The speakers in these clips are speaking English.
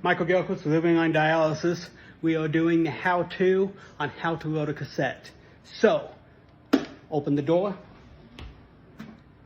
Michael Gilchrist, Living on Dialysis. We are doing the how-to on how to load a cassette. So, open the door,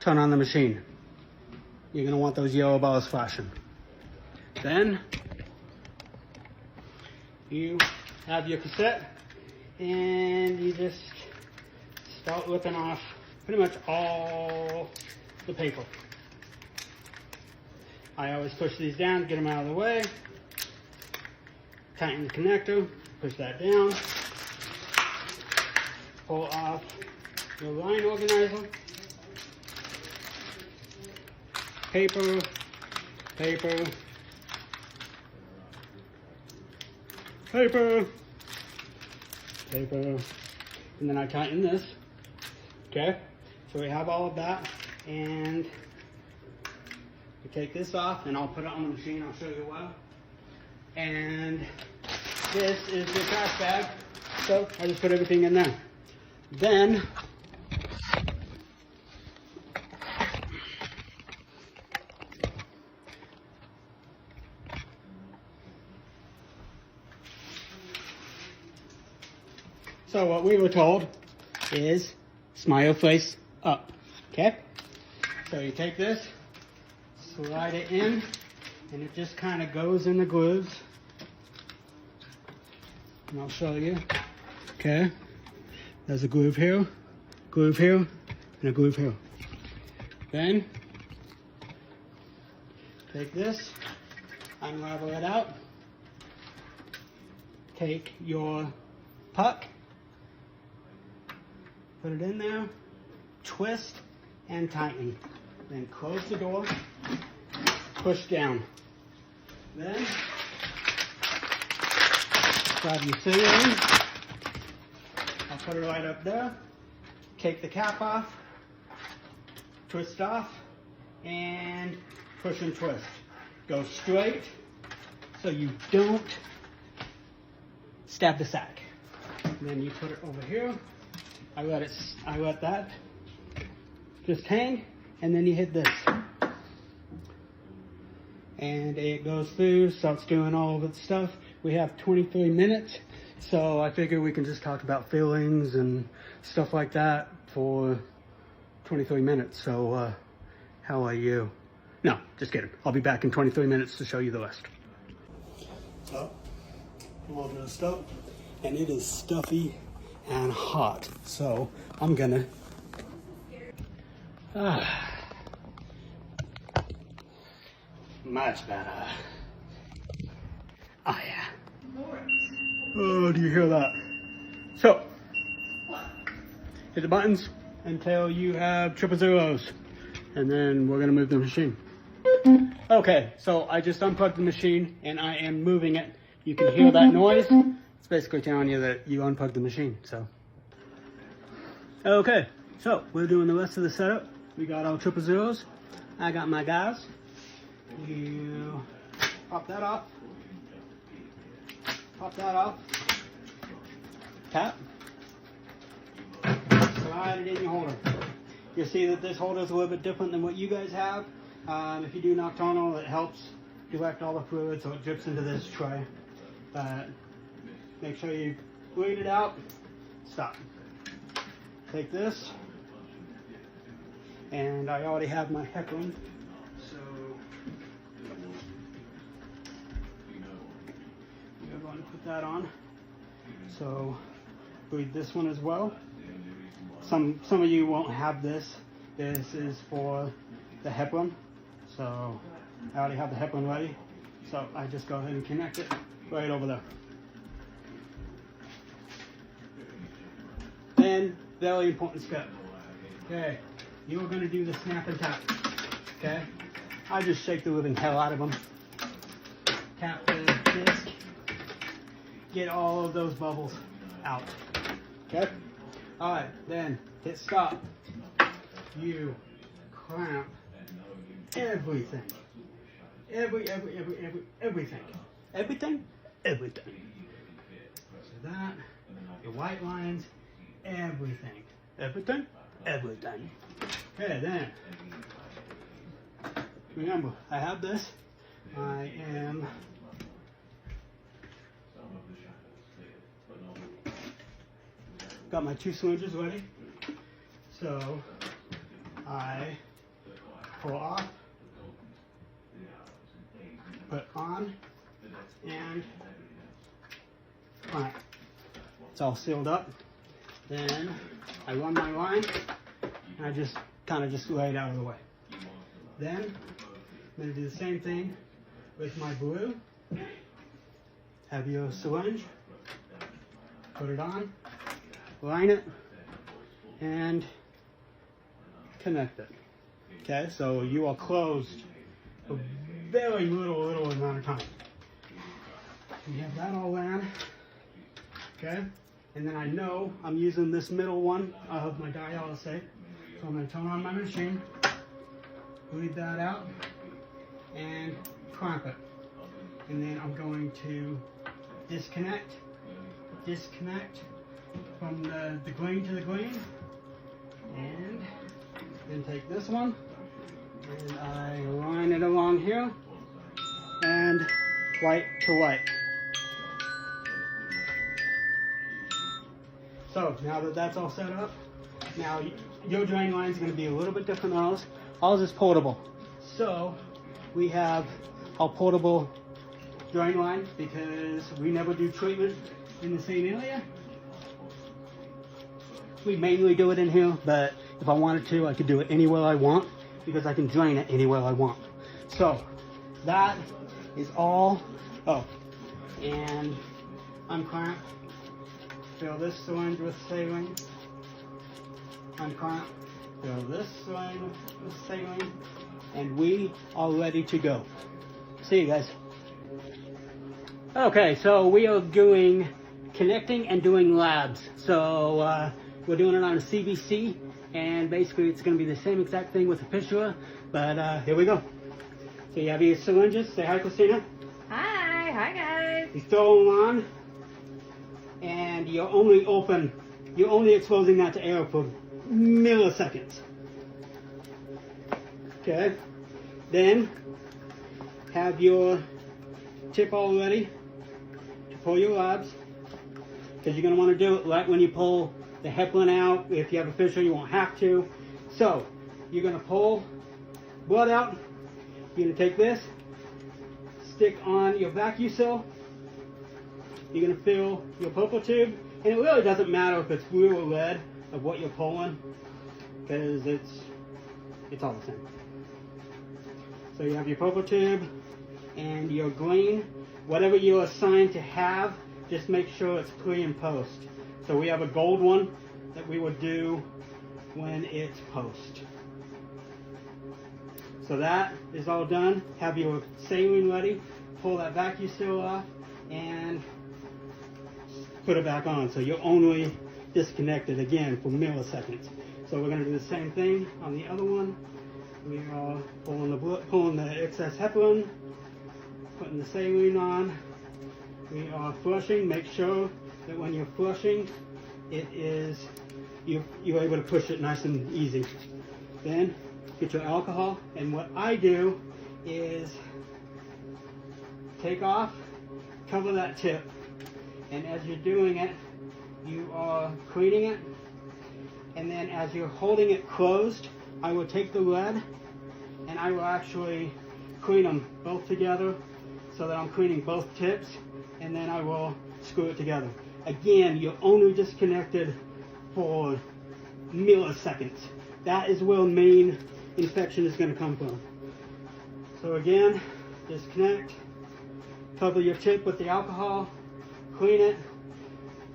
turn on the machine. You're gonna want those yellow bars flashing. Then, you have your cassette, and you just start ripping off pretty much all the paper. I always push these down, get them out of the way. Tighten the connector, push that down. Pull off your line organizer. Paper, paper, paper, paper, and then I tighten this. Okay, so we have all of that, and we take this off, and I'll put it on the machine. I'll show you why. And this is the trash bag, so I just put everything in there. Then so what we were told is smile face up, okay? So you take this, slide it in, and it just kind of goes in the grooves. And I'll show you, okay? There's a groove here, and a groove here. Then, take this, unravel it out, take your puck, put it in there, twist and tighten. Then close the door, push down. Then grab your syringe. I'll put it right up there. Take the cap off, twist off, and push and twist. Go straight so you don't stab the sack. And then you put it over here. I let that just hang, and then you hit this. And it goes through, starts doing all of its stuff. We have 23 minutes, so I figure we can just talk about feelings and stuff like that for 23 minutes. So, how are you? No, just kidding. I'll be back in 23 minutes to show you the rest. So, I'm loading this up, and it is stuffy and hot. So, I'm gonna... much better. Oh yeah. Oh, do you hear that? So, hit the buttons until you have 000s, and then we're gonna move the machine. Okay, so I just unplugged the machine and I am moving it. You can hear that noise. It's basically telling you that you unplugged the machine, so. Okay, so we're doing the rest of the setup. We got our 000s. I got my guys. You pop that off. Pop that off. Tap. Slide it in your holder. You'll see that this holder is a little bit different than what you guys have. If you do nocturnal, it helps direct all the fluid so it drips into this tray. But make sure you bleed it out. Stop. Take this. And I already have my heparin. So we're going to put that on. So bleed this one as well. Some of you won't have this. This is for the heparin. So I already have the heparin ready. So I just go ahead and connect it right over there. Then, very important step. Okay, you're going to do the snap and tap. Okay, I just shake the living hell out of them. Tap the disc. Get all of those bubbles out. Okay. All right. Then hit stop. You clamp everything. Everything. Everything. So that, your white lines, everything. Everything. Okay, then. Remember, I have this. I am got my 2 syringes ready. So I pull off, put on, and clamp. It's all sealed up. Then I run my line, and I just kind of lay it out of the way. Then I'm going to do the same thing with my blue. Have your syringe, put it on, line it, and connect it. Okay, so you are closed for very little amount of time. We have that all in. Okay, and then I know I'm using this middle one of my dialysate, so I'm going to turn on my machine, bleed that out, and clamp it. And then I'm going to disconnect from the green to the green, and then take this one, and I line it along here, and white to white. So now that that's all set up, now your drain line is going to be a little bit different than ours. Ours is portable. So we have our portable drain line because we never do treatment in the same area. We mainly do it in here, but if I wanted to, I could do it anywhere I want because I can drain it anywhere I want. So that is all. Oh, and unclamp. Fill this syringe with saline. Unclamp. Fill this syringe with saline. And we are ready to go. See you guys. Okay, so we are doing connecting and doing labs. So we're doing it on a CVC, and basically it's going to be the same exact thing with the fissure, but here we go. So you have your syringes. Say hi, Christina. Hi guys. You throw them on, and you're only exposing that to air for milliseconds. Okay, then have your tip all ready to pull your labs, because you're going to want to do it right when you pull the heparin out. If you have a fissure, you won't have to. So you're going to pull blood out. You're going to take this, stick on your vacuum seal. You're going to fill your purple tube, and it really doesn't matter if it's blue or red of what you're pulling, because it's all the same. So you have your purple tube and your green. Whatever you're assigned to have, just make sure it's pre and post. So we have a gold one that we would do when it's post. So that is all done. Have your saline ready. Pull that vacuum seal off and put it back on. So you're only disconnected again for milliseconds. So we're going to do the same thing on the other one. We are pulling the excess heparin, putting the saline on. We are flushing. Make sure that when you're flushing, you're able to push it nice and easy. Then get your alcohol, and what I do is take off, cover that tip, and as you're doing it, you are cleaning it, and then as you're holding it closed, I will take the lead and I will actually clean them both together so that I'm cleaning both tips, and then I will screw it together. Again, you're only disconnected for milliseconds. That is where main infection is going to come from. So again, disconnect, cover your tip with the alcohol, clean it,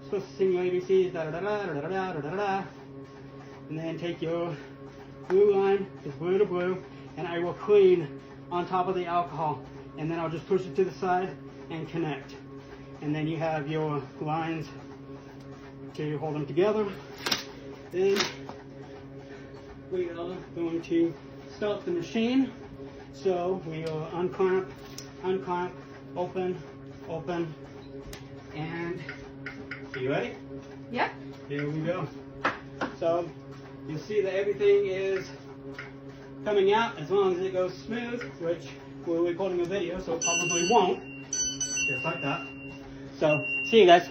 supposed to sing your ABCs, da da da da da da da da da, and then take your blue line, it's blue to blue, and I will clean on top of the alcohol, and then I'll just push it to the side and connect. And then you have your lines to hold them together. Then we are going to start the machine. So we will unclamp, unclamp, open, open, and are you ready? Yep. Here we go. So you'll see that everything is coming out as long as it goes smooth, which we're recording a video, so it probably won't. Just like that. So see you guys.